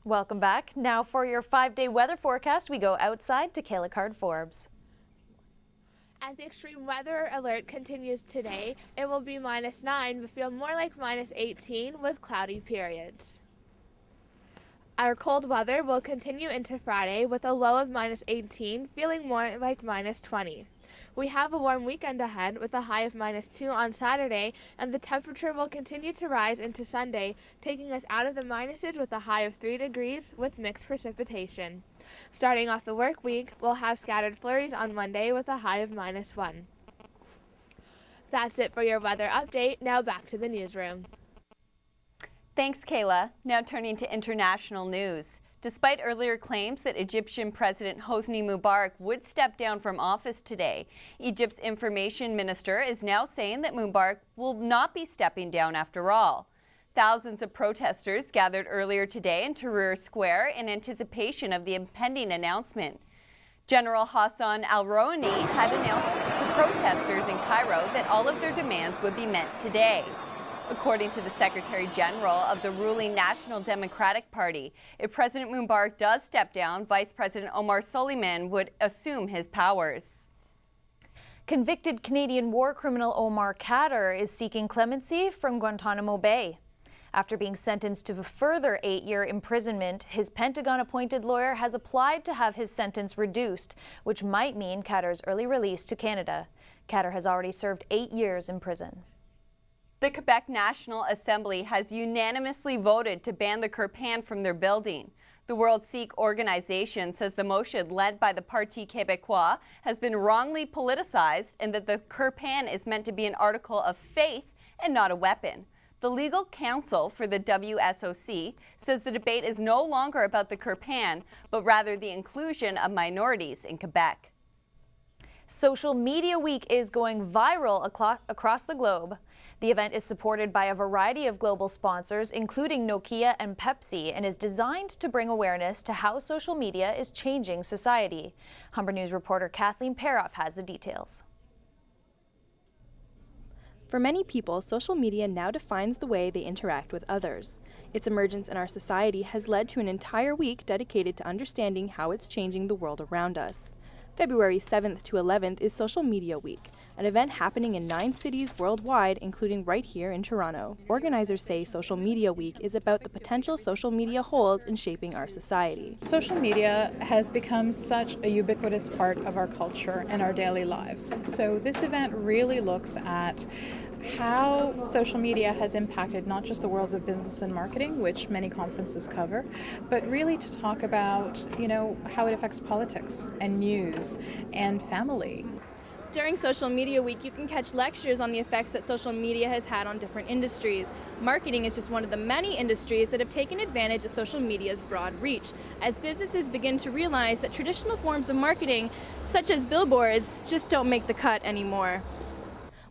Welcome back. Now for your 5-day weather forecast, we go outside to Kayla Card-Forbes. As the extreme weather alert continues today, it will be -9 but feel more like -18 with cloudy periods. Our cold weather will continue into Friday with a low of -18, feeling more like -20. We have a warm weekend ahead with a high of -2 on Saturday, and the temperature will continue to rise into Sunday, taking us out of the minuses with a high of 3 degrees with mixed precipitation. Starting off the work week, we'll have scattered flurries on Monday with a high of -1. That's it for your weather update. Now back to the newsroom. Thanks, Kayla. Now turning to international news. Despite earlier claims that Egyptian President Hosni Mubarak would step down from office today, Egypt's information minister is now saying that Mubarak will not be stepping down after all. Thousands of protesters gathered earlier today in Tahrir Square in anticipation of the impending announcement. General Hassan al-Rouhani had announced to protesters in Cairo that all of their demands would be met today. According to the Secretary General of the ruling National Democratic Party, if President Mubarak does step down, Vice President Omar Suleiman would assume his powers. Convicted Canadian war criminal Omar Khadr is seeking clemency from Guantanamo Bay. After being sentenced to a further 8-year imprisonment, his Pentagon-appointed lawyer has applied to have his sentence reduced, which might mean Khadr's early release to Canada. Khadr has already served 8 years in prison. The Quebec National Assembly has unanimously voted to ban the Kirpan from their building. The World Sikh organization says the motion led by the Parti Québécois has been wrongly politicized and that the Kirpan is meant to be an article of faith and not a weapon. The legal counsel for the WSOC says the debate is no longer about the Kirpan, but rather the inclusion of minorities in Quebec. Social Media Week is going viral across the globe. The event is supported by a variety of global sponsors, including Nokia and Pepsi, and is designed to bring awareness to how social media is changing society. Humber News reporter Kathleen Paroff has the details. For many people, social media now defines the way they interact with others. Its emergence in our society has led to an entire week dedicated to understanding how it's changing the world around us. February 7th to 11th is Social Media Week, an event happening in 9 cities worldwide, including right here in Toronto. Organizers say Social Media Week is about the potential social media holds in shaping our society. Social media has become such a ubiquitous part of our culture and our daily lives. So this event really looks at how social media has impacted not just the worlds of business and marketing, which many conferences cover, but really to talk about, how it affects politics and news and family. During Social Media Week, you can catch lectures on the effects that social media has had on different industries. Marketing is just one of the many industries that have taken advantage of social media's broad reach, as businesses begin to realize that traditional forms of marketing, such as billboards, just don't make the cut anymore.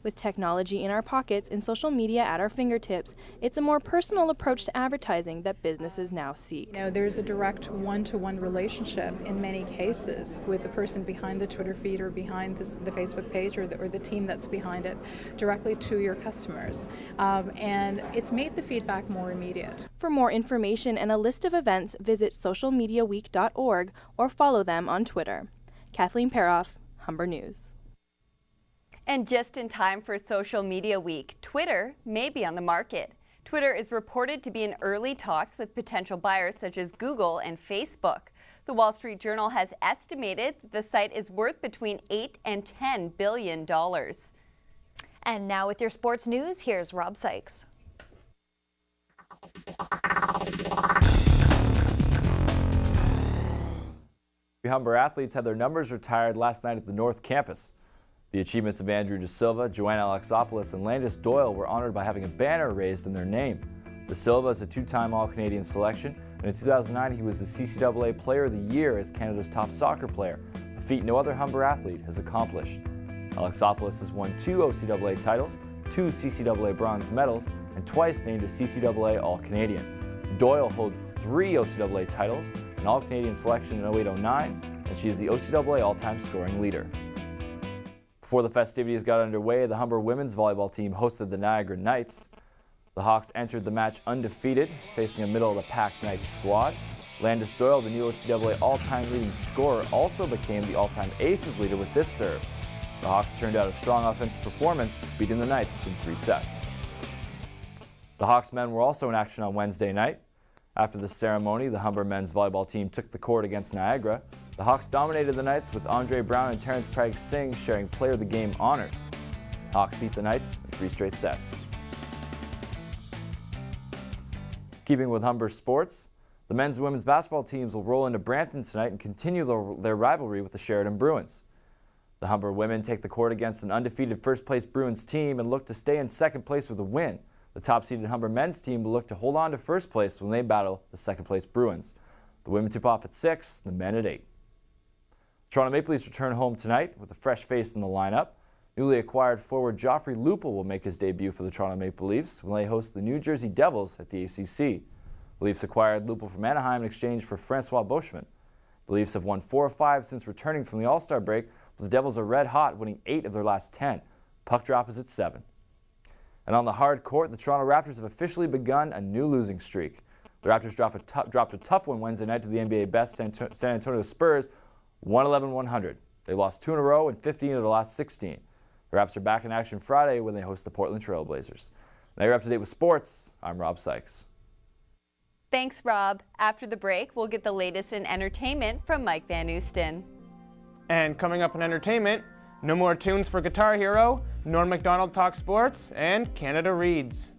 With technology in our pockets and social media at our fingertips, it's a more personal approach to advertising that businesses now seek. There's a direct one-to-one relationship in many cases with the person behind the Twitter feed or behind the Facebook page or the team that's behind it directly to your customers. And it's made the feedback more immediate. For more information and a list of events, visit socialmediaweek.org or follow them on Twitter. Kathleen Paroff, Humber News. And just in time for Social Media Week, Twitter may be on the market. Twitter is reported to be in early talks with potential buyers such as Google and Facebook. The Wall Street Journal has estimated that the site is worth between $8 and $10 billion. And now with your sports news, here's Rob Sykes. Humber athletes had their numbers retired last night at the North Campus. The achievements of Andrew De Silva, Joanna Alexopoulos, and Landis Doyle were honored by having a banner raised in their name. De Silva is a 2-time All-Canadian selection, and in 2009 he was the CCAA Player of the Year as Canada's top soccer player, a feat no other Humber athlete has accomplished. Alexopoulos has won 2 OCAA titles, 2 CCAA bronze medals, and twice named a CCAA All-Canadian. Doyle holds 3 OCAA titles, an All-Canadian selection in 08-09, and she is the OCAA all-time scoring leader. Before the festivities got underway, the Humber women's volleyball team hosted the Niagara Knights. The Hawks entered the match undefeated, facing a middle-of-the-pack Knights squad. Landis Doyle, the new OCAA all-time leading scorer, also became the all-time aces leader with this serve. The Hawks turned out a strong offensive performance, beating the Knights in 3 sets. The Hawks men were also in action on Wednesday night. After the ceremony, the Humber men's volleyball team took the court against Niagara. The Hawks dominated the Knights with Andre Brown and Terrence Prag-Singh sharing Player of the Game honors. The Hawks beat the Knights in 3 straight sets. Keeping with Humber sports, the men's and women's basketball teams will roll into Brampton tonight and continue their rivalry with the Sheridan Bruins. The Humber women take the court against an undefeated first-place Bruins team and look to stay in second place with a win. The top-seeded Humber men's team will look to hold on to first place when they battle the second-place Bruins. The women tip off at 6, the men at 8. Toronto Maple Leafs return home tonight with a fresh face in the lineup. Newly acquired forward Joffrey Lupul will make his debut for the Toronto Maple Leafs when they host the New Jersey Devils at the ACC. The Leafs acquired Lupul from Anaheim in exchange for Francois Beauchemin. The Leafs have won 4 of 5 since returning from the All-Star break, but the Devils are red hot, winning 8 of their last 10. Puck drop is at 7. And on the hard court, the Toronto Raptors have officially begun a new losing streak. The Raptors dropped a tough one Wednesday night to the NBA best San Antonio Spurs, 111-100. They lost 2 in a row and 15 of the last 16. The Raps are back in action Friday when they host the Portland Trail Blazers. Now you're up to date with sports. I'm Rob Sykes. Thanks, Rob. After the break, we'll get the latest in entertainment from Mike Van Oosten. And coming up in entertainment, no more tunes for Guitar Hero, Norm Macdonald talks sports, and Canada reads.